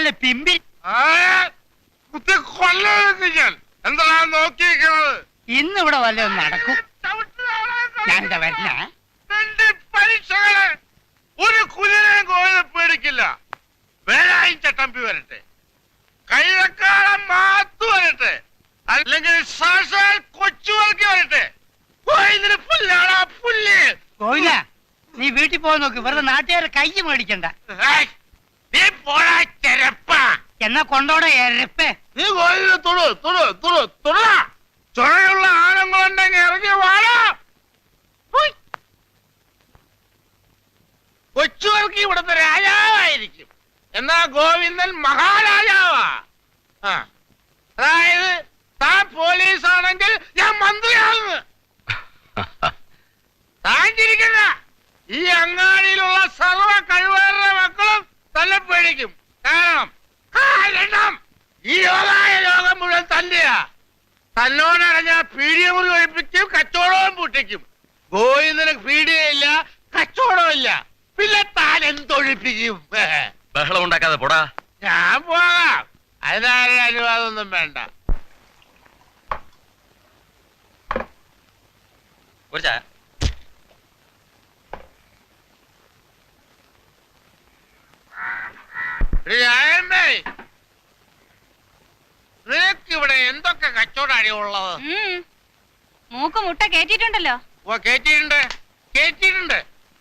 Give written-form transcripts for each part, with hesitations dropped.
വല്ല പിമ്പി ഞാൻ എന്താ നോക്കിയിരിക്കുന്നത്? ഇന്നിവിടെ വല്ലതും നടക്കും. ഞാനിതാ വരണ. പരീക്ഷകള് ഒരു കുതിരയും കോഴിനെ പേടിക്കില്ല. വേലാഴ്ച തമ്പി വരട്ടെ, കൈഴക്കാലം മാത്തു വരട്ടെ, അല്ലെങ്കിൽ സാക്ഷാൽ കൊച്ചുവർക്ക് വരട്ടെ. പുല്ലാടാ പുല്ല്. കോയില, നീ വീട്ടിൽ പോയി നോക്ക്. വെറുതെ നാട്ടുകാരെ കൈ മേടിക്കണ്ട. നീ പോടാ ചെരപ്പ. എന്നാ കൊണ്ടോടെ എരപ്പേ. നീ കോയിലിനെ തൊടാ. ചുഴയുള്ള ആണുങ്ങളുണ്ടെങ്കിൽ ഇറങ്ങി വാടാ. കൊച്ചുവർക്ക് ഇവിടുത്തെ രാജാവായിരിക്കും, എന്നാ ഗോവിന്ദൻ മഹാരാജാവാ. അതായത് താൻ പോലീസ് ആണെങ്കിൽ ഞാൻ മന്ത്രിയാകുന്നു. താൻ ചിരിക്കണ്ട. ഈ അങ്ങാടിയിലുള്ള സർവ കഴിവേറുടെ മക്കളും തന്നെ പേടിക്കും. കാരണം ഈ ലോകം മുഴുവൻ തന്നെയാ. തന്നോടറിഞ്ഞ പീഡിയമുറി ഒഴിപ്പിക്കും, കച്ചവടവും പൂട്ടിക്കും. ഗോവിന്ദന് പീഡിയയില്ല, കച്ചവടമില്ല, പിന്നെ താൻ എന്തൊഴിപ്പിക്കും? ബഹളം ഉണ്ടാക്കാതെ പോടാ. ഞാൻ പോകാം, അതിനാരുടെ അനുവാദമൊന്നും വേണ്ട. നിനക്ക് ഇവിടെ എന്തൊക്കെ കച്ചവടമാണ് ഉള്ളത്? മൂക്ക് മുട്ട കേറ്റിട്ടുണ്ടല്ലോ. ഓ, കേറ്റിട്ടുണ്ട്.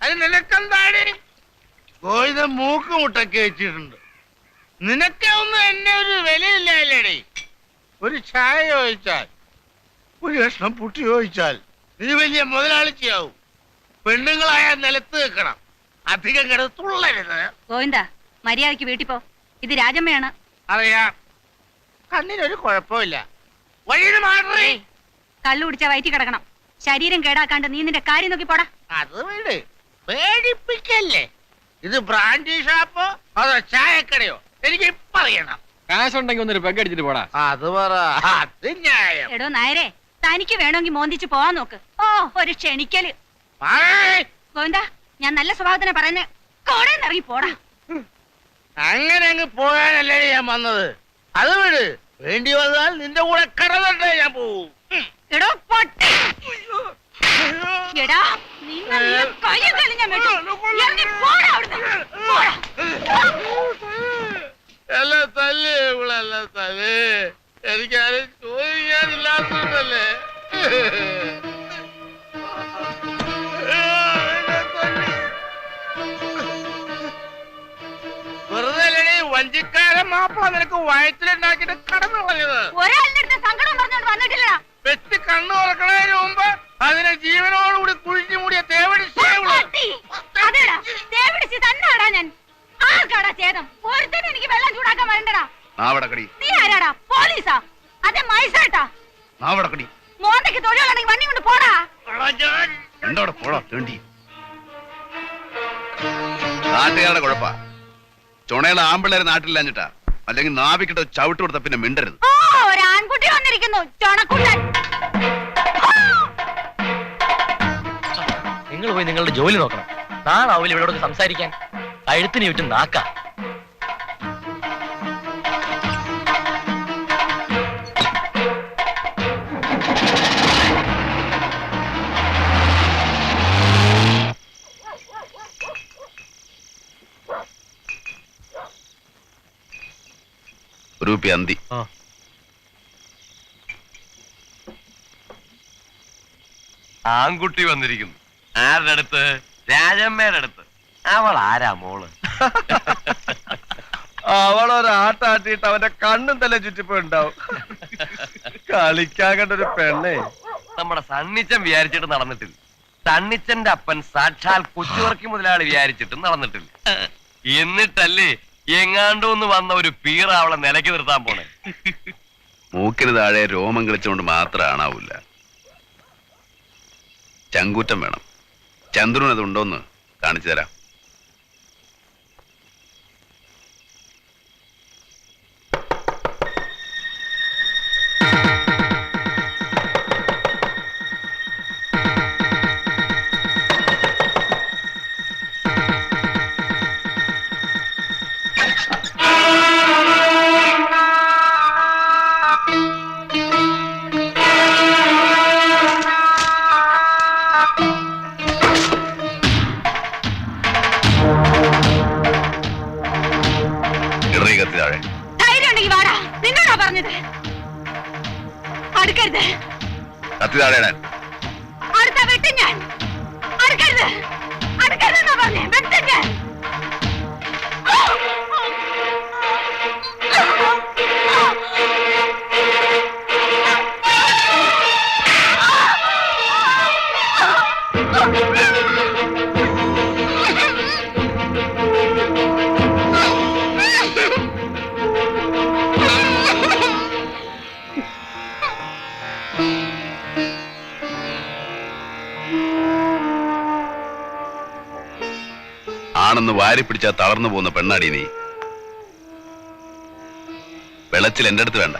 അത് നിനക്കെന്താടി? ഗോവിന്ദ മൂക്ക് മുട്ട കേറ്റിട്ടുണ്ട്. നിനക്കൊന്നും എന്നെ ഒരു വിലയില്ലേടി. ഒരു ചായ ചോദിച്ചാൽ, ഒരു കഷ്ണം പുട്ടി ചോദിച്ചാൽ നീ വലിയ മുതലാളിച്ചയാവും. പെണ്ണുങ്ങളായ നിലത്ത് വെക്കണം, അധികം കിടന്ന് തുള്ളരുത്. ഗോവിന്ദ, മര്യാദക്ക് വീട്ടിൽ പോ. ഇത് രാജമ്മയാണ്. അറിയാം, കണ്ണിനൊരു കുഴപ്പമില്ല. വഴിയിൽ മാറി കള്ളു കുടിച്ചാ വയറ്റി കിടക്കണം. ശരീരം കേടാക്കാണ്ട് നീ നിന്റെ കാര്യം നോക്കി പോടാ. അത് വീട് പേടിപ്പിക്കല്ലേ. ഇത് ബ്രാൻഡി ഷാപ്പോ അതോ ചായക്കടയോ? എനിക്ക് ഇപ്പൊ അറിയണം. കാശുണ്ടെങ്കിൽ ഒന്നൊരു പെഗ് അടിച്ചിട്ട് പോടാ. അത് പറ, അത് ന്യായം. എടോ നായരെ, തനിക്ക് വേണമെങ്കിൽ മോന്തിച്ച് പോവാൻ നോക്ക്. ഓ, ഒരു ക്ഷണിക്കല്. ഗോവിന്ദ, ഞാൻ നല്ല സ്വഭാവത്തിനെ പറയുന്നേ. കോടേന്ന് ഇറങ്ങി പോടാ. അങ്ങനെ അങ്ങ് പോകാനല്ലേ ഞാൻ വന്നത്. അത് വീട് വേണ്ടി വന്നാൽ നിന്റെ കൂടെ കടന്നിട്ടേ ഞാൻ പോവും. എടോ പൊട്ടി. എടാ, നിന്നെ കയ്യും കാലും ഞാൻ വെട്ടും. ഇറങ്ങി പോടാ അവിടുന്ന്. പോടാ. എല്ലാം തല്ലേ ഇവളെല്ലാം തല്ലേ. എനിക്കാരും ചോദിക്കാനില്ലാത്തല്ലേ. വെറുതെ വഞ്ചിക്കാരൻ മാപ്പിള നിനക്ക് വയറ്റിലുണ്ടാക്കിട്ട് കടന്നു കളഞ്ഞത്. ഒരാളുടെ അടുത്ത് സങ്കടം പറഞ്ഞോണ്ട് വന്നിട്ടില്ല. വെച്ച് കണ്ണു തുറക്കണതിന് മുമ്പ് അതിനെ ജീവനോടുകൂടി കുഴിച്ചു മൂടിയ തേവിടിച്ച് തന്നെയാടാ ഞാൻ. ആർക്കാടാ ചേതം? ഒരുത്തനും എനിക്ക് വെള്ളം ചൂടാക്കാൻ വരണ്ടടാ. നീ ആരാടാ? പോലീസാ? അതെ മൈസേട്ടാ. മോന്തയ്ക്ക് തൊഴിലുണ്ടെങ്കിൽ വണ്ടി കൊണ്ട് പോടാ. നാട്ടുകാരുടെ കുഴപ്പാ. ചുണയുള്ള ആമ്പിള്ളേരെ നാട്ടിലില്ലാഞ്ഞിട്ടാ. അല്ലെങ്കിൽ നാവിക്കിട്ട് ചവിട്ട് കൊടുത്ത പിന്നെ മിണ്ടരുത്. ഓ, ഒരു ആൺകുട്ടി വന്നിരിക്കുന്നു, ചുണക്കുട്ടൻ. നിങ്ങൾ പോയി നിങ്ങളുടെ ജോലി നോക്കണം. നാളാവില്ല ഇവരോട് സംസാരിക്കാൻ. കഴുത്തിന് ചുറ്റും നാക്ക. രൂപ അന്തി. ആൺകുട്ടി വന്നിരിക്കുന്നു. ആരുടെ അടുത്ത്? രാജമ്മയുടെ അടുത്ത്. അവൾ ആരാ മോള്? അവളൊരാട്ടാട്ടിട്ട് അവന്റെ കണ്ണും തല ചുറ്റിപ്പോണ്ടാവും. കളിക്കാൻ കണ്ട ഒരു പെണ്ണേ. നമ്മുടെ സണ്ണിച്ചൻ വിചാരിച്ചിട്ട് നടന്നിട്ടില്ല. സണ്ണിച്ചന്റെ അപ്പൻ സാക്ഷാൽ കൊച്ചുവർക്കി മുതലാളി വിചാരിച്ചിട്ടും നടന്നിട്ടില്ല. എന്നിട്ടല്ലേ എങ്ങാണ്ടോന്ന് വന്ന ഒരു പീറ അവളെ നിലയ്ക്ക് നിർത്താൻ പോണേ. മൂക്കിന് താഴെ രോമം കളിച്ചുകൊണ്ട് മാത്രം ആണാവൂല. ചങ്കൂറ്റം വേണം. ചന്ദ്രൻ അതുണ്ടോന്ന് കാണിച്ചു തരാം. താഴെ. ധൈര്യം ഉണ്ടെങ്കിൽ വാടാ, നിന്നോടാ പറഞ്ഞത്. അടുക്കരുത്. കത്തി താഴെ ഇടാൻ. അടുത്ത വെട്ടും ഞാൻ. അടുക്കരുത്, അടുക്കരുതെന്നാ പറഞ്ഞേ. വെട്ടും ഞാൻ. ആണെന്ന് വാരി പിടിച്ചാ തളർന്നു പോകുന്ന പെണ്ണാടി നീ. വെളച്ചിൽ എന്റെ അടുത്ത് വേണ്ട.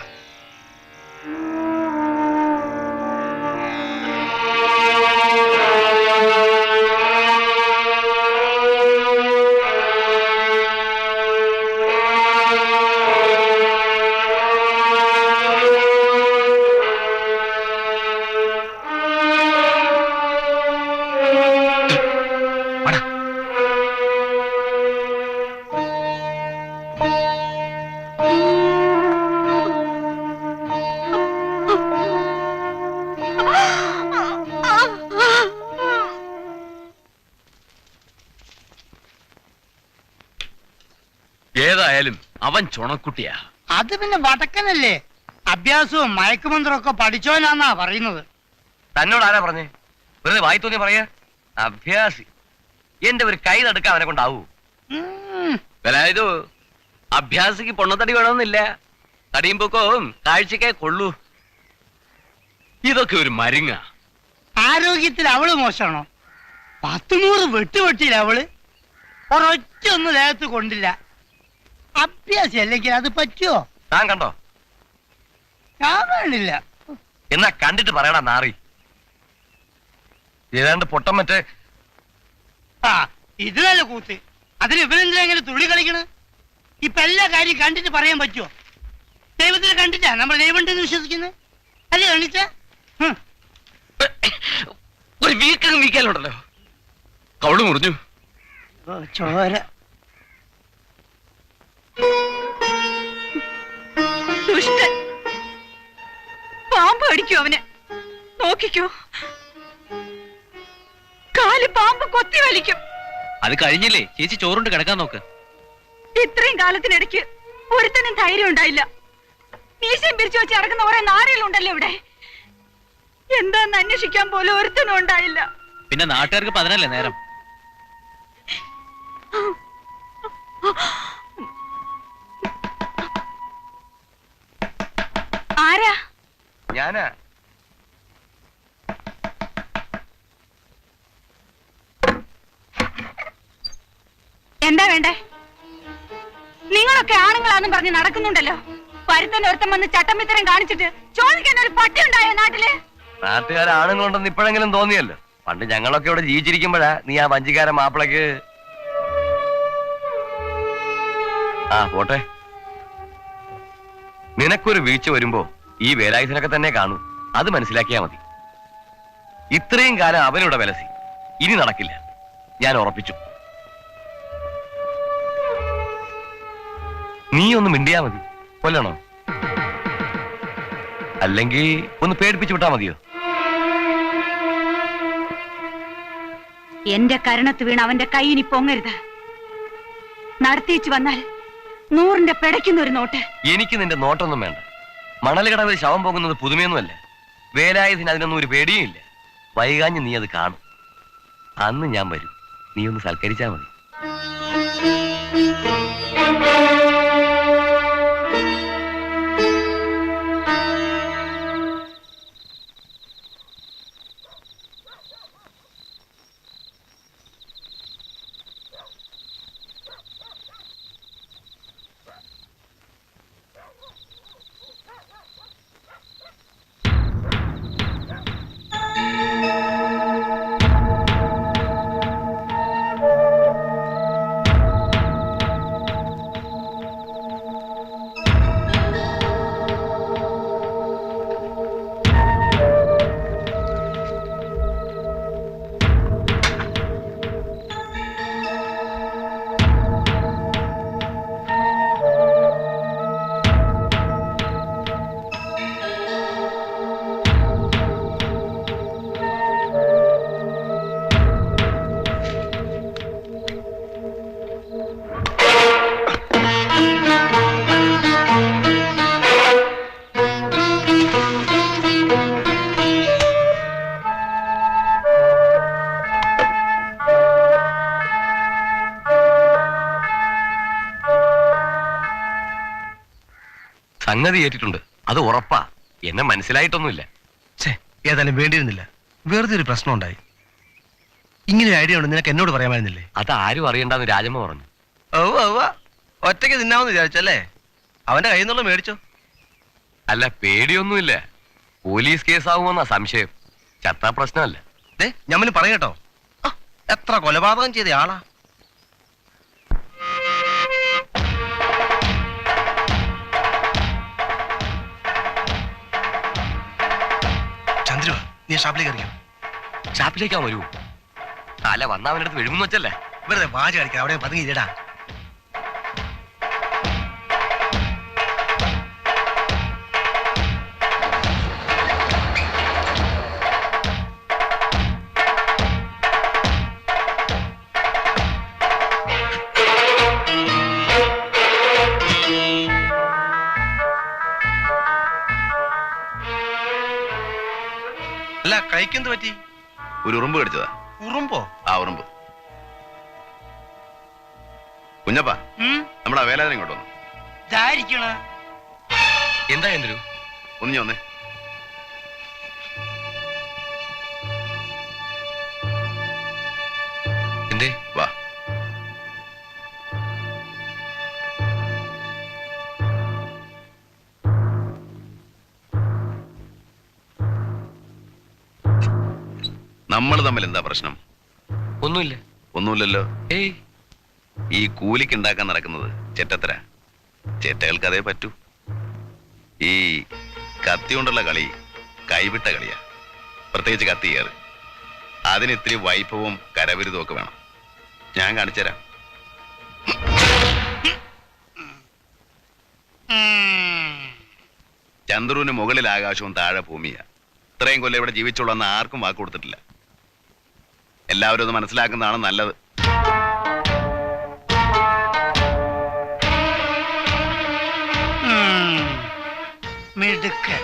ഏതായാലും അവൻ ചുണക്കുട്ടിയാ. അത് പിന്നെ വടക്കനല്ലേ, അഭ്യാസവും മയക്കുമന്ത്രവും ഒക്കെ പഠിച്ചോനാന്നാ പറയുന്നത്. തന്നോട് ആരാ പറഞ്ഞേ? വെറുതെ വായി തോന്നി പറയാ. അഭ്യാസി. എന്റെ ഒരു കൈ തടുക്കാൻ അവനെ കൊണ്ടാവൂ. ഇത് അഭ്യാസിക്ക് പൊണ്ണത്തടി വേണമെന്നില്ല. തടിയും പൊക്കവും കാഴ്ചക്കേ കൊള്ളൂ. ഇതൊക്കെ ഒരു മരുങ്ങ. ആരോഗ്യത്തിൽ അവള് മോശമാണോ? 10-100 വെട്ടുവെട്ടിയില്ല അവള്. ഒരൊറ്റ ഒന്ന് ദേഹത്ത് കൊണ്ടില്ല. അഭ്യാസം അല്ലെങ്കിൽ അത് പറ്റുമോ? താൻ കണ്ടോ? ഞാൻ കാണില്ല. എന്നാ കണ്ടിട്ട് പറയടാ നാറി. ഏതാണ്ട് പൊട്ടം മറ്റേ. ആ ഇത് നല്ല കൂത്ത്. അതിന് ഇവരെന്തിനാ എങ്ങനെ തുള്ളി കളിക്കണ്? ഇപ്പൊ എല്ലാ കാര്യം കണ്ടിട്ട് പറയാൻ പറ്റുമോ? ദൈവത്തിനെ കണ്ടിട്ടാ നമ്മൾ ദൈവം ഉണ്ടെന്ന് വിശ്വസിക്കുന്നത് അല്ലേ കണിച്ച? ഒരു വീക്കാലുണ്ടല്ലോ. കവള് മുറിഞ്ഞു. ചോര. ദുഷ്ടൻ. പാമ്പ് അടിക്കോ അവന്? നോക്കിക്കോ, കാല് പാമ്പ് കൊത്തി വലിക്കും. അത് കഴിഞ്ഞില്ലേ ചേച്ചി, ചോറുണ്ട് കിടക്കാൻ നോക്ക്. ഇത്രയും കാലത്തിനിടയ്ക്ക് ഒരുത്തനും ധൈര്യം ഉണ്ടായില്ല. മീശയും പിരിച്ചു വെച്ച് നടക്കുന്ന കുറെ നാരികളുണ്ടല്ലോ ഇവിടെ. എന്താന്ന് അന്വേഷിക്കാൻ പോലും ഒരുത്തനും ഉണ്ടായില്ല. പിന്നെ നാട്ടുകാർക്ക് പതിനല്ലേ നേരം. ആരാ? ഞാനാ. എന്താ വേണ്ടേ? നിങ്ങളൊക്കെ ആണുങ്ങളാന്നും പറഞ്ഞ് നടക്കുന്നുണ്ടല്ലോ. പരുത്തൻ ഒരുത്തം വന്ന് ചട്ടമ്പിത്തരം കാണിച്ചിട്ട് ചോദിക്കാൻ ഒരു പട്ടി ഉണ്ടായോ നാട്ടില്? നാട്ടുകാരാണുങ്ങളുണ്ടെന്ന് ഇപ്പോഴെങ്കിലും തോന്നിയല്ലോ. പണ്ട് ഞങ്ങളൊക്കെ ഇവിടെ ജീവിച്ചിരിക്കുമ്പോഴാ നീ ആ വഞ്ചിക്കാരൻ മാപ്പിളക്ക്. ആ പോട്ടെ. നിനക്കൊരു വീഴ്ച വരുമ്പോ ഈ വേലായുധനൊക്കെ തന്നെ കാണൂ. അത് മനസ്സിലാക്കിയാ മതി. ഇത്രയും കാലം അവനിവിടെ വിലസി. ഇനി നടക്കില്ല, ഞാൻ ഉറപ്പിച്ചു. നീ ഒന്ന് മിണ്ടിയാ മതി. കൊല്ലണോ? അല്ലെങ്കിൽ ഒന്ന് പേടിപ്പിച്ചു വിട്ടാ മതിയോ? എന്റെ കരണത്ത് വീണ് അവന്റെ കൈയിനി പൊങ്ങരുത്. നടത്തിച്ചു വന്നാൽ 100ന്റെ പിടയ്ക്കുന്ന ഒരു നോട്ട്. എനിക്ക് നിന്റെ നോട്ടൊന്നും വേണ്ട. മണലുകടവിൽ ശവം പോകുന്നത് പുതുമയൊന്നുമല്ല. വേലായുധന് അതിനൊന്നും ഒരു പേടിയും ഇല്ല. വൈകാഞ്ഞ് നീ അത് കാണും. അന്ന് ഞാൻ വരും. നീ ഒന്ന് സൽക്കരിച്ചാ മതി. സംഗതി ഏറ്റിട്ടുണ്ട്, അത് ഉറപ്പാ. എന്നെ മനസ്സിലായിട്ടൊന്നുമില്ല. ഏതായാലും വേണ്ടിയിരുന്നില്ല. വെറുതെ ഒരു പ്രശ്നം ഉണ്ടായി. ഇങ്ങനെ ഒരു ഐഡിയ ഉണ്ട് നിനക്ക് എന്നോട് പറയാമായിരുന്നില്ലേ? അത് ആരും അറിയണ്ടെന്ന് രാജമ്മ പറഞ്ഞു. ഒറ്റയ്ക്ക് തിന്നാമെന്ന് വിചാരിച്ചല്ലേ? അവന്റെ കയ്യിൽ നിന്നുള്ള മേടിച്ചോ? അല്ല, പേടിയൊന്നുമില്ല. പോലീസ് കേസാവുമെന്നാ സംശയം. ചത്താ പ്രശ്നമല്ല. ഞമ്മന് പറയട്ടോ, എത്ര കൊലപാതകം ചെയ്ത ആളാ. ചന്ദ്രു, നീ ഷാപ്പിലേക്ക് ഇറങ്ങിയോ? ഷാപ്പിലേക്കാ വരുമോ? അല്ല, വന്ന അവൻ്റെ അടുത്ത് വീഴുമെന്ന് വെച്ചല്ലേ. വെറുതെ വാച കളിക്കാം, അവിടെ പതുങ്ങിയില്ലടാ. അല്ല, കൈക്കെന്ത് പറ്റി? ഒരു ഉറുമ്പ് കടിച്ചതാ. ഉറുമ്പോ? ആ ഉറുമ്പ്. കുഞ്ഞപ്പ, നമ്മുടെ വേലാതിനെ ഇങ്ങോട്ട് വന്നു. ഇതായിരിക്കണ എന്താ എന്തൊരു ഒന്നിഞ്ഞു വന്നേ. എന്തേ? വാ. നമ്മൾ തമ്മിൽ എന്താ പ്രശ്നം? ഒന്നുമില്ല. ഒന്നുമില്ലല്ലോ. ഏയ്, ഈ കൂലിക്ക് ഉണ്ടാക്കാൻ നടക്കുന്നത് ചെറ്റത്തര. ചെറ്റകൾക്ക് അതേ പറ്റൂ. ഈ കത്തി കൊണ്ടുള്ള കളി കൈവിട്ട കളിയാ. പ്രത്യേകിച്ച് കത്തി കയറ്. അതിന് ഇത്തിരി വൈഭവവും കരവിരുതും ഒക്കെ വേണം. ഞാൻ കാണിച്ചുതരാം. ചന്ദ്രുവിന് മുകളിൽ ആകാശവും താഴെ ഭൂമിയാ. ഇത്രയും കൊല്ലം ഇവിടെ ജീവിച്ചുള്ളെന്ന് ആർക്കും വാക്ക് കൊടുത്തിട്ടില്ല. എല്ലാവരും അത് മനസ്സിലാക്കുന്നതാണ് നല്ലത്. മിടുക്കൻ.